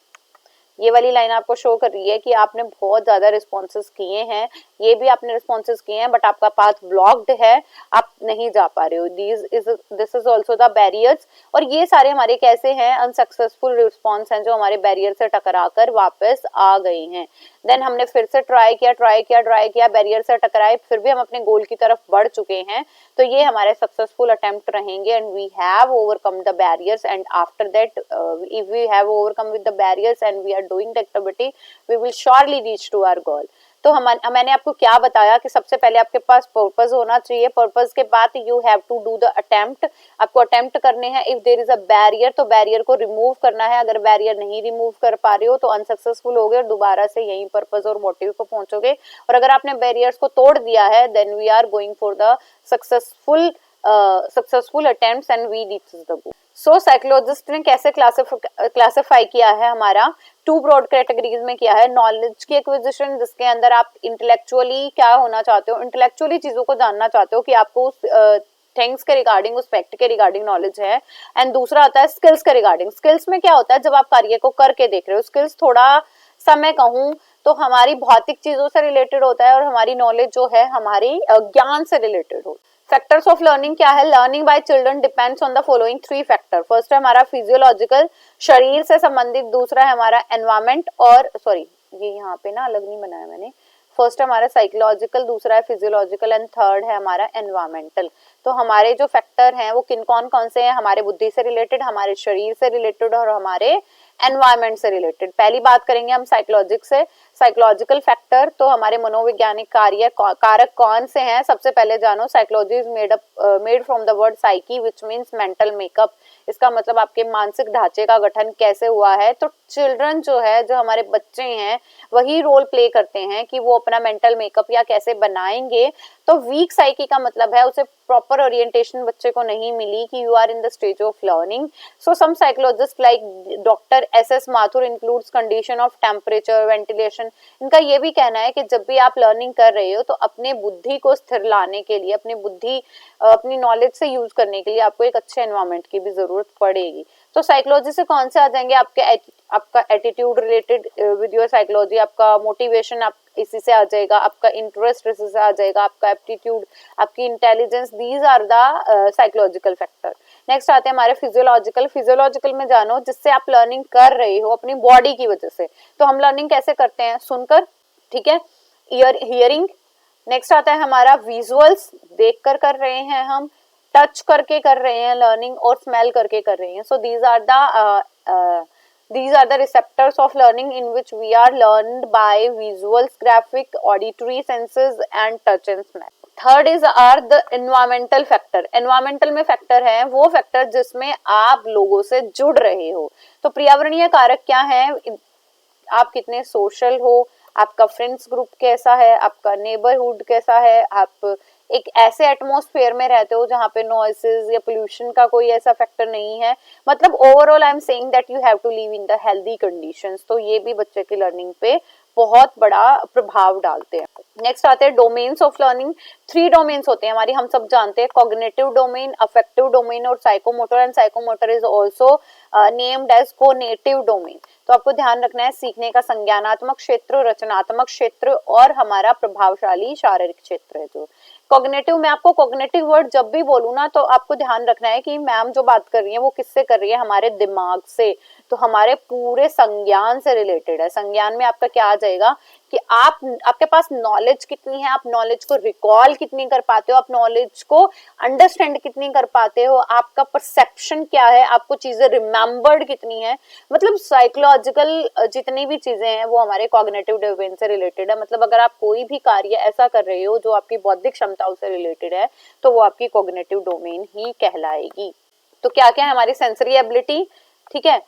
ये वाली लाइन आपको शो कर रही है कि आपने बहुत ज्यादा रिस्पॉन्सेज किए हैं। ये भी आपने रिस्पॉन्सेज किए हैं बट आपका पाथ ब्लॉक्ड है, आप नहीं जा पा रहे हो। This is also the barriers. और ये सारे हमारे कैसे हैं, अनसक्सेसफुल रिस्पॉन्स हैं जो हमारे बैरियर से टकरा कर वापस आ गए हैं। देन हमने फिर से ट्राई किया, बैरियर से टकराए, फिर भी हम अपने गोल की तरफ बढ़ चुके हैं। तो ये हमारे सक्सेसफुल अटेम्प्ट रहेंगे and we have overcome the barriers. And after that if we have overcome with the barriers and we are doing the activity, we will surely reach to our goal. तो मैंने आपको क्या बताया कि सबसे पहले आपके पास पर्पस होना चाहिए, पर्पस के बाद you have to do the attempt, आपको अटेम्प्ट करने हैं। If there is a barrier तो बैरियर को रिमूव करना है, अगर बैरियर नहीं रिमूव कर पा रहे हो तो अनसक्सेसफुल हो गए और दोबारा से यही पर्पस और मोटिव को पहुंचोगे। और अगर आपने बैरियर्स को तोड़ दिया है then we are going for the successful attempts and we reach the goal. So psychologist ने कैसे क्लासिफाई किया है, हमारा टू ब्रॉड कैटेगरीज में किया है। नॉलेज की एक्विजिशन, जिसके अंदर आप इंटेलेक्चुअली क्या होना चाहते हो, इंटेलेक्चुअली चीजों को जानना चाहते हो कि आपको उस थिंग्स के रिगार्डिंग, उस फैक्ट के रिगार्डिंग नॉलेज है। एंड दूसरा आता है स्किल्स के रिगार्डिंग। स्किल्स में क्या होता है, जब आप कार्य को करके देख रहे हो। स्किल्स थोड़ा सा मैं कहूँ तो हमारी भौतिक चीजों से रिलेटेड होता है और हमारी नॉलेज जो है हमारी ज्ञान से रिलेटेड हो। फैक्टर्स ऑफ लर्निंग क्या है, learning by children depends on the following three factor. First है हमारा फिजियोलॉजिकल, शरीर से संबंधित। दूसरा है हमारा एनवायरमेंट, और सॉरी ये यहाँ पे ना अलग नहीं बनाया मैंने। फर्स्ट है हमारा साइकोलॉजिकल, दूसरा है फिजियोलॉजिकल एंड थर्ड है हमारा एनवायरमेंटल। तो हमारे जो फैक्टर हैं वो कौन कौन से हैं, हमारे बुद्धि से रिलेटेड, हमारे शरीर से रिलेटेड और हमारे एनवायरमेंट से रिलेटेड। पहली बात करेंगे हम साइकोलॉजिक से। साइकोलॉजिकल फैक्टर तो हमारे मनोवैज्ञानिक कारक कौन से हैं, सबसे पहले जानो psychology is made from the word psyche which means mental makeup. इसका मतलब आपके मानसिक ढांचे का गठन कैसे हुआ है। तो चिल्ड्रन जो है, जो हमारे बच्चे हैं, वही रोल प्ले करते हैं कि वो अपना मेंटल मेकअप या कैसे बनाएंगे। तो वीक साइकी का मतलब है उसे प्रॉपर ओरिएंटेशन बच्चे को नहीं मिली कि you are in the stage of learning. So some psychologist like doctor S Mathur includes condition of temperature, ventilation. इनका ये भी कहना है कि जब भी आप लर्निंग कर रहे हो तो अपने बुद्धि को स्थिर लाने के लिए, अपनी नॉलेज से यूज करने के लिए आपको एक अच्छे एनवायरनमेंट की भी जरूरत पड़ेगी। तो साइकोलॉजी से कौन से आ जाएंगे, आपका attitude related with your psychology, आपका मोटिवेशन आप इसी से आ जाएगा, आपका इंटरेस्ट इसी से आ जाएगा, आपका एप्टीट्यूड, आपकी intelligence, these are the psychological factor. Next आते हैं हमारे फिजियोलॉजिकल। फिजियोलॉजिकल में जानो जिससे आप लर्निंग कर रहे हो अपनी बॉडी की वजह से। तो हम लर्निंग कैसे करते हैं, सुनकर, ठीक है, हियरिंग। नेक्स्ट आता है हमारा विजुअल्स, देखकर कर रहे हैं हम, टच करके कर रहे हैं लर्निंग, और स्मेल करके कर रहे हैं। सो these are the receptors of learning in which we are learned by visuals, graphic, auditory senses and touch and smell. Third is are the environmental factor. Environmental में फैक्टर है वो फैक्टर जिसमें आप लोगों से जुड़ रहे हो। तो पर्यावरणीय कारक क्या है, आप कितने सोशल हो, आपका फ्रेंड्स ग्रुप कैसा है, आपका नेबरहुड कैसा है, आप एक ऐसे एटमॉस्फेयर में रहते हो जहाँ पे नॉइसेस या पोल्यूशन का कोई ऐसा फैक्टर नहीं है। मतलब overall I am saying that you have to live in the healthy conditions. तो ये भी बच्चे की लर्निंग पे बहुत बड़ा प्रभाव डालते हैं। नेक्स्ट आते हैं डोमेन्स ऑफ लर्निंग। 3 डोमेन्स होते हैं हमारी, हम सब जानते हैं, कॉग्निटिव डोमेन, अफेक्टिव डोमेन और psychomotor. And psychomotor is also named as conative domain. तो आपको ध्यान रखना है सीखने का संज्ञानात्मक क्षेत्र, रचनात्मक क्षेत्र और हमारा प्रभावशाली शारीरिक क्षेत्र है। जो कॉग्निटिव में, आपको कॉग्निटिव वर्ड जब भी बोलूँ ना तो आपको ध्यान रखना है कि मैम जो बात कर रही है वो किससे कर रही है, हमारे दिमाग से। तो हमारे पूरे संज्ञान से रिलेटेड है। संज्ञान में आपका क्या आ जाएगा कि आपके पास नॉलेज कितनी है, आप नॉलेज को रिकॉल कितनी कर पाते हो, आप नॉलेज को अंडरस्टैंड कितनी कर पाते हो, आपका परसेप्शन क्या है, आपको चीजें रिमेम्बर्ड कितनी है। मतलब साइकोलॉजिकल जितनी भी चीजें हैं वो हमारे कॉग्निटिव डोमेन से रिलेटेड है। मतलब अगर आप कोई भी कार्य ऐसा कर रहे हो जो आपकी बौद्धिक क्षमताओं से रिलेटेड है तो वो आपकी कॉग्निटिव डोमेन ही कहलाएगी। तो क्या क्या है हमारी सेंसरी एबिलिटी, ठीक है,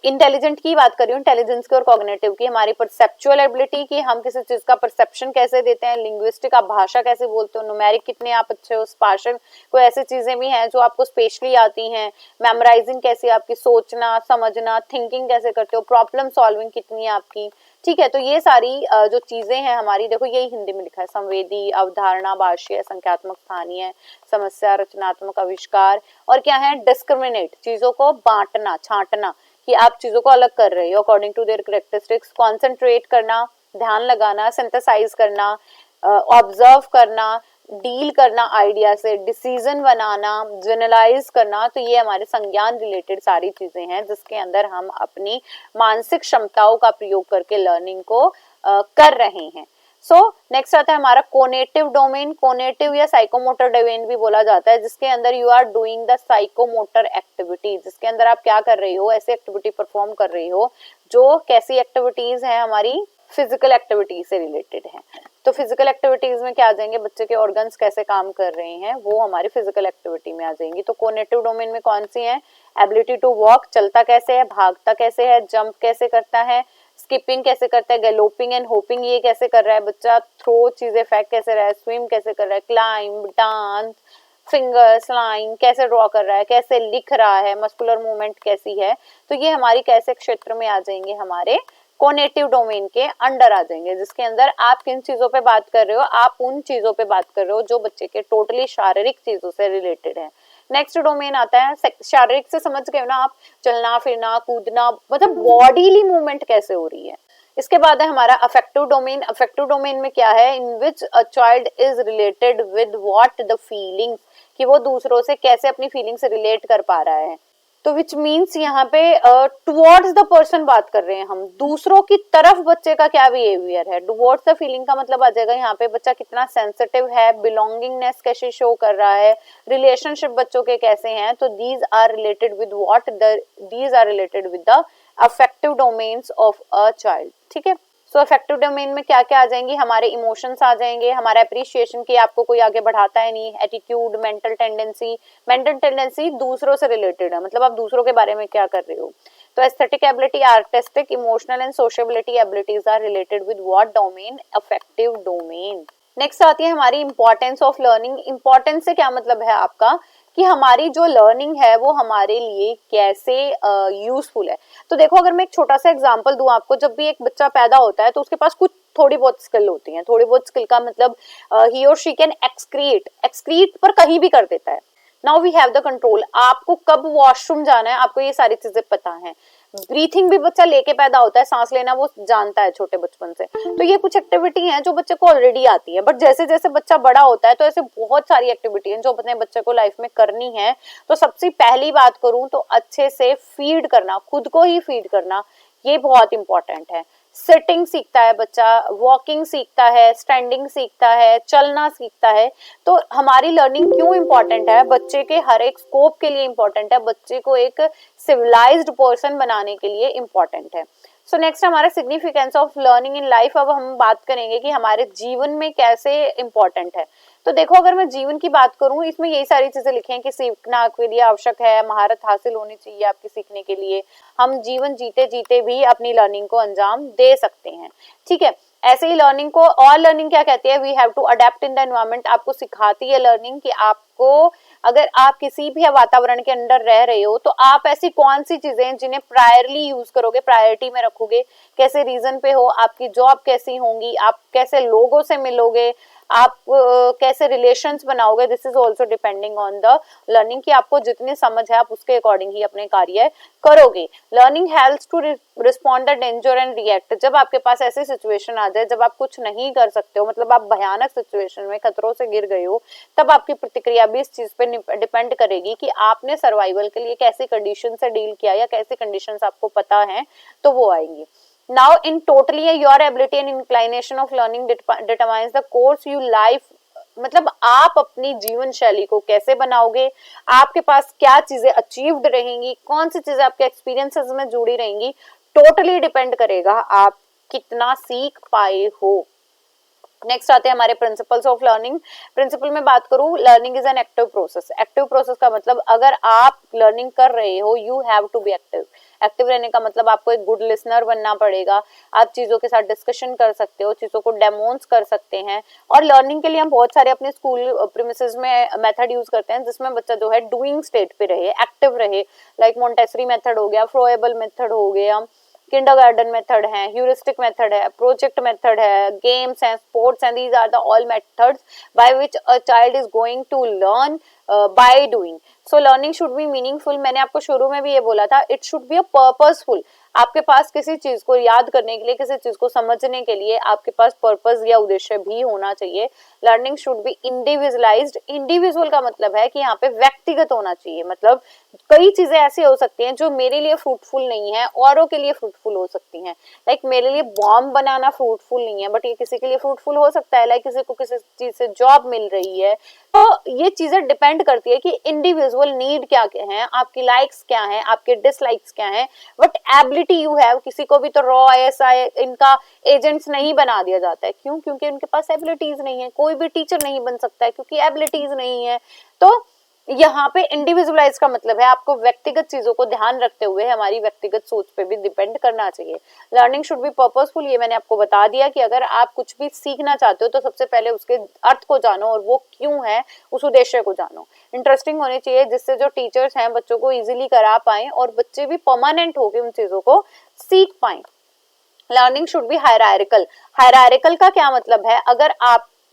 इंटेलिजेंट की बात कर रही हूँ, इंटेलिजेंस की और कॉग्निटिव की। हमारी परसेप्चुअल एबिलिटी की, हम किसी चीज का परसेप्शन कैसे देते हैं, लिंग्विस्टिक, आप भाषा कैसे बोलते हो, न्यूमेरिक कितने आप अच्छे हो, स्पार्शन, कोई ऐसी चीजें भी हैं जो आपको स्पेशली आती हैं, मेमोराइजिंग कैसी आपकी, सोचना समझना, थिंकिंग कैसे करते हो, प्रॉब्लम सॉल्विंग कितनी है आपकी, ठीक है। तो ये सारी जो चीजें हैं हमारी, देखो यही हिंदी में लिखा है, संवेदी, अवधारणा, भाषीय, संख्यात्मक, स्थानीय, समस्या, रचनात्मक, आविष्कार, और क्या है डिस्क्रिमिनेट, चीजों को बांटना, छांटना, कि आप चीजों को अलग कर रहे हो according to their characteristics, concentrate करना, ध्यान लगाना, सिंथेसाइज करना, ऑब्जर्व करना, डील करना आइडिया से, डिसीजन बनाना, जनरलाइज करना। तो ये हमारे संज्ञान रिलेटेड सारी चीजें हैं जिसके अंदर हम अपनी मानसिक क्षमताओं का प्रयोग करके लर्निंग को कर रहे हैं। सो नेक्स्ट आता है हमारा कोनेटिव डोमेन। कोनेटिव या साइकोमोटर डोमेन भी बोला जाता है, जिसके अंदर you are doing the psychomotor activity, जिसके अंदर आप क्या कर रही हो, ऐसी एक्टिविटी परफॉर्म कर रही हो जो कैसी एक्टिविटीज है हमारी फिजिकल एक्टिविटी से रिलेटेड है। तो फिजिकल एक्टिविटीज में क्या आ जाएंगे, बच्चे के ऑर्गन्स कैसे काम कर रहे हैं वो हमारी फिजिकल एक्टिविटी में आ जाएंगी। तो कोग्निटिव डोमेन में कौन सी है, एबिलिटी टू वॉक, चलता कैसे है, भागता कैसे है, जंप कैसे करता है, स्किपिंग कैसे करता है, गैलोपिंग एंड होपिंग ये कैसे कर रहा है बच्चा, थ्रो चीजें फेंक कैसे रहा है, स्विम कैसे कर रहा है, क्लाइंब, डांस, फिंगर्स, लाइन कैसे ड्रॉ कर रहा है, कैसे लिख रहा है, मस्कुलर मूवमेंट कैसी है। तो ये हमारी कैसे क्षेत्र में आ जाएंगे, हमारे कोग्निटिव डोमेन के अंडर आ जाएंगे, जिसके अंदर आप किन चीजों पे बात कर रहे हो, आप उन चीजों पे बात कर रहे हो जो बच्चे के टोटली शारीरिक चीजों से रिलेटेड है। नेक्स्ट डोमेन आता है शारीरिक से, समझ गए ना आप, चलना फिरना कूदना, मतलब बॉडीली मूवमेंट कैसे हो रही है। इसके बाद है हमारा अफेक्टिव डोमेन। अफेक्टिव डोमेन में क्या है, in which a child is related with what the feelings, कि वो दूसरों से कैसे अपनी फीलिंग से रिलेट कर पा रहा है। तो विच मीन्स यहाँ पे टुवर्ड्स द पर्सन बात कर रहे हैं हम, दूसरों की तरफ बच्चे का क्या बिहेवियर है। टुवर्ड्स द फीलिंग का मतलब आ जाएगा यहाँ पे बच्चा कितना सेंसिटिव है, बिलोंगिंगनेस कैसे शो कर रहा है, रिलेशनशिप बच्चों के कैसे हैं। तो these are related with what these are related with the affective domains of a child. ठीक है, सो अफेक्टिव डोमेन में क्या क्या आ जाएंगी, हमारे इमोशंस आ जाएंगे, हमारा अप्रिशिएशन की आपको कोई आगे बढ़ाता है नहीं, attitude, mental tendency. Mental tendency दूसरों से रिलेटेड है, मतलब आप दूसरों के बारे में क्या कर रहे हो। तो aesthetic ability, artistic, emotional and sociability abilities are related with what domain, affective domain. Next आती है हमारी इंपॉर्टेंस ऑफ लर्निंग। इंपॉर्टेंस से क्या मतलब है आपका, कि हमारी जो लर्निंग है वो हमारे लिए कैसे यूजफुल है। तो देखो अगर मैं एक छोटा सा एग्जांपल दूं आपको, जब भी एक बच्चा पैदा होता है तो उसके पास कुछ थोड़ी बहुत स्किल होती है। थोड़ी बहुत स्किल का मतलब ही और शी कैन एक्सक्रीट, एक्सक्रीट पर कहीं भी कर देता है। Now we have the control, आपको कब वॉशरूम जाना है आपको ये सारी चीजें पता है। ब्रीथिंग भी बच्चा लेके पैदा होता है, सांस लेना वो जानता है छोटे बचपन से। तो ये कुछ एक्टिविटी हैं जो बच्चे को ऑलरेडी आती है, बट जैसे जैसे बच्चा बड़ा होता है तो ऐसे बहुत सारी एक्टिविटी हैं जो अपने बच्चे को लाइफ में करनी है। तो सबसे पहली बात करूं तो अच्छे से फीड करना, खुद को ही फीड करना, ये बहुत इंपॉर्टेंट है। सिटिंग सीखता है बच्चा, वॉकिंग सीखता है, स्टैंडिंग सीखता है, चलना सीखता है। तो हमारी लर्निंग क्यों इंपॉर्टेंट है, बच्चे के हर एक स्कोप के लिए इंपॉर्टेंट है, बच्चे को एक सिविलाइज्ड पर्सन बनाने के लिए इंपॉर्टेंट है। सो नेक्स्ट हमारा significance of learning in life. अब हम बात करेंगे कि हमारे जीवन में कैसे इंपॉर्टेंट है। तो देखो अगर मैं जीवन की बात करूं, इसमें यही सारी चीजें लिखी हैं कि सीखना आपके लिए आवश्यक है, महारत हासिल होनी चाहिए आपकी सीखने के लिए, हम जीवन जीते जीते भी अपनी लर्निंग को अंजाम दे सकते हैं। ठीक है, ऐसे ही लर्निंग को, और लर्निंग क्या कहती है, we have to adapt in the environment. आपको सिखाती है लर्निंग कि आपको, अगर आप किसी भी वातावरण के अंदर रह रहे हो तो आप ऐसी कौन सी चीजें हैं जिन्हें प्रायरली यूज करोगे, प्रायोरिटी में रखोगे, कैसे रीजन पे हो, आपकी जॉब कैसी होंगी, आप कैसे लोगों से मिलोगे, आप कैसे रिलेशंस बनाओगे। This is also depending on the learning, कि आपको जितनी समझ है आप उसके अकॉर्डिंग ही अपने कार्य करोगे। Learning helps to respond the danger and react. जब आपके पास ऐसी सिचुएशन आ जाए जब आप कुछ नहीं कर सकते हो, मतलब आप भयानक सिचुएशन में खतरों से गिर गए हो, तब आपकी प्रतिक्रिया भी इस चीज पे डिपेंड करेगी कि आपने सर्वाइवल के लिए कैसी कंडीशन से डील किया या कैसी कंडीशंस आपको पता है, तो वो आएंगी। Now in totally your ability and inclination of learning determines the course you life, मतलब आप अपनी जीवन शैली को कैसे बनाओगे, आपके पास क्या चीजें अचीव्ड रहेंगी, कौन सी चीजें आपके एक्सपीरियंसेस में जुड़ी रहेंगी, टोटली डिपेंड करेगा आप कितना सीख पाए हो। नेक्स्ट आते हैं हमारे प्रिंसिपल्स ऑफ लर्निंग। प्रिंसिपल में बात करूं, learning is an active process. Active process का मतलब अगर आप लर्निंग कर रहे हो, you have to be active. Active रहने का मतलब आपको एक गुड लिसनर बनना पड़ेगा, आप चीजों के साथ डिस्कशन कर सकते हो, चीजों को डेमोन्स कर सकते हैं। और लर्निंग के लिए हम बहुत सारे अपने स्कूल प्रीमिसेस में मेथड यूज करते हैं जिसमें बच्चा जो है डूइंग स्टेट पे रहे, एक्टिव रहे। लाइक मोंटेसरी मेथड हो गया, फ्रोएबल मेथड हो गया, किंडरगार्टन मेथड है, ह्यूरिस्टिक मेथड है, प्रोजेक्ट मेथड है, गेम्स हैं, स्पोर्ट्स हैं। These are the all methods by which a child is going to learn by doing. So learning should be meaningful. मैंने आपको शुरू में भी ये बोला था, it should be a purposeful. आपके पास किसी चीज को याद करने के लिए, किसी चीज को समझने के लिए आपके पास पर्पस या उद्देश्य भी होना चाहिए। Learning should B individualised. Individual का मतलब है कि यहाँ पे व्यक्तिगत होना चाहिए, मतलब कई चीजें ऐसी हो सकती हैं जो मेरे लिए फ्रूटफुल नहीं है, औरों के लिए फ्रूटफुल हो सकती हैं। लाइक मेरे लिए बॉम्ब बनाना फ्रूटफुल नहीं है, बट ये किसी के लिए फ्रूटफुल हो सकता है। लाइक किसी को किसी चीज से जॉब मिल रही है, ये चीजें डिपेंड करती है कि इंडिविजुअल नीड क्या क्या है, आपकी लाइक्स क्या है, आपके डिसलाइक्स क्या है, वट एबिलिटी यू हैव। किसी को भी तो रॉ ASI इनका एजेंट्स नहीं बना दिया जाता है, क्यों? क्योंकि उनके पास एबिलिटीज नहीं है। कोई भी टीचर नहीं बन सकता है क्योंकि एबिलिटीज नहीं है। तो यहाँ पे इंडिविजुअलाइज का मतलब है आपको व्यक्तिगत चीजों को ध्यान रखते हुए हमारी व्यक्तिगत सोच पे भी डिपेंड करना चाहिए। लर्निंग शुड बी पर्पसफुल, ये मैंने आपको बता दिया कि अगर आप कुछ भी सीखना चाहते हो तो सबसे पहले उसके अर्थ को जानो और वो क्यों है, उस उद्देश्य को जानो। इंटरेस्टिंग होनी चाहिए जिससे जो टीचर्स हैं बच्चों को इजीली करा पाए और बच्चे भी परमानेंट होकर उन चीजों को सीख पाए। Learning should B hierarchical. Hierarchical का क्या मतलब है?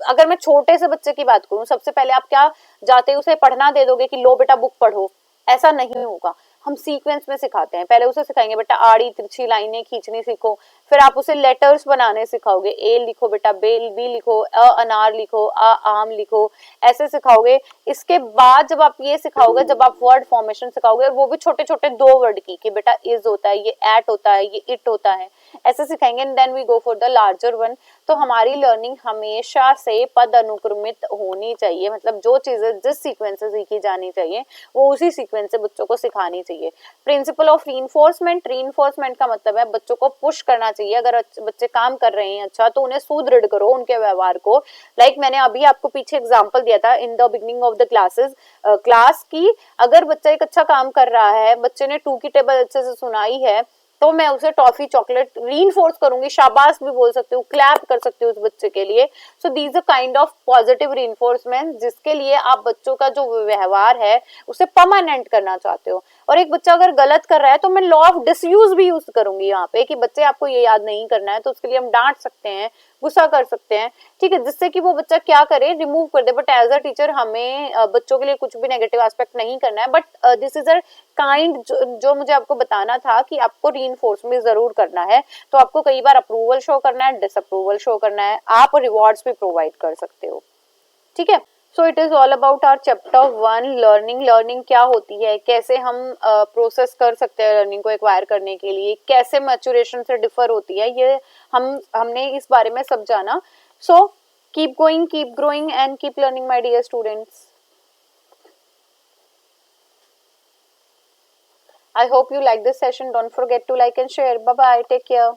अगर मैं छोटे से बच्चे की बात करूं, सबसे पहले आप क्या जाते उसे पढ़ना दे दोगे कि लो बेटा बुक पढ़ो? ऐसा नहीं होगा। हम सीक्वेंस में सिखाते हैं। पहले उसे सिखाएंगे बेटा आड़ी तिरछी लाइनें खींचनी सीखो, फिर आप उसे लेटर्स बनाने सिखाओगे। ए लिखो बेटा, बी लिखो, अनार लिखो, आम लिखो, ऐसे सिखाओगे। इसके बाद जब आप ये सिखाओगे, जब आप वर्ड फॉर्मेशन सिखाओगे, और वो भी छोटे छोटे 2 वर्ड की, कि बेटा इज होता है, ये एट होता है, ये इट होता है, ऐसे सिखाएंगे। And then we go for the larger one. तो हमारी लर्निंग हमेशा से पद अनुक्रमित होनी चाहिए, मतलब जो चीजें जिस सीक्वेंस से सीखी जानी चाहिए वो उसी सीक्वेंस से बच्चों को सिखानी चाहिए। Principle of reinforcement. रीइंफोर्समेंट का मतलब है बच्चों को पुश करना चाहिए। अगर बच्चे काम कर रहे हैं अच्छा, तो उन्हें सुदृढ़ करो उनके व्यवहार को। लाइक मैंने अभी आपको पीछे एग्जांपल दिया था in the beginning of the class की, अगर बच्चा एक अच्छा काम कर रहा है, बच्चे ने 2 की टेबल अच्छे से सुनाई है, तो मैं उसे टॉफी चॉकलेट रीइंफोर्स करूंगी, शाबाश भी बोल सकते हो, क्लैप कर सकते हो उस बच्चे के लिए। So these a kind of positive reinforcement जिसके लिए आप बच्चों का जो व्यवहार है उसे परमानेंट करना चाहते हो। और एक बच्चा अगर गलत कर रहा है तो मैं लॉ ऑफ डिसयूज भी यूज करूंगी यहाँ पे, कि बच्चे आपको ये याद नहीं करना है, तो उसके लिए हम डांट सकते हैं, गुस्सा कर सकते हैं, ठीक है, जिससे कि वो बच्चा क्या करे, रिमूव कर दे। बट एज अ टीचर हमें बच्चों के लिए कुछ भी नेगेटिव एस्पेक्ट नहीं करना है। But this is a kind जो मुझे आपको बताना था कि आपको रीइंफोर्समेंट जरूर करना है। तो आपको कई बार अप्रूवल शो करना है, डिसअप्रूवल शो करना है, आप रिवॉर्ड्स भी प्रोवाइड कर सकते हो, ठीक है। So it is all about our chapter 1 learning. Learning क्या होती है, कैसे हम प्रोसेस कर सकते हैं लर्निंग को एक्वायर करने के लिए, कैसे मैच्योरेशन से डिफर होती है, ये हमने इस बारे में सब जाना। So keep going, keep growing and keep learning my dear students. I hope you like this session. Don't forget to like and share. Bye bye. Take care.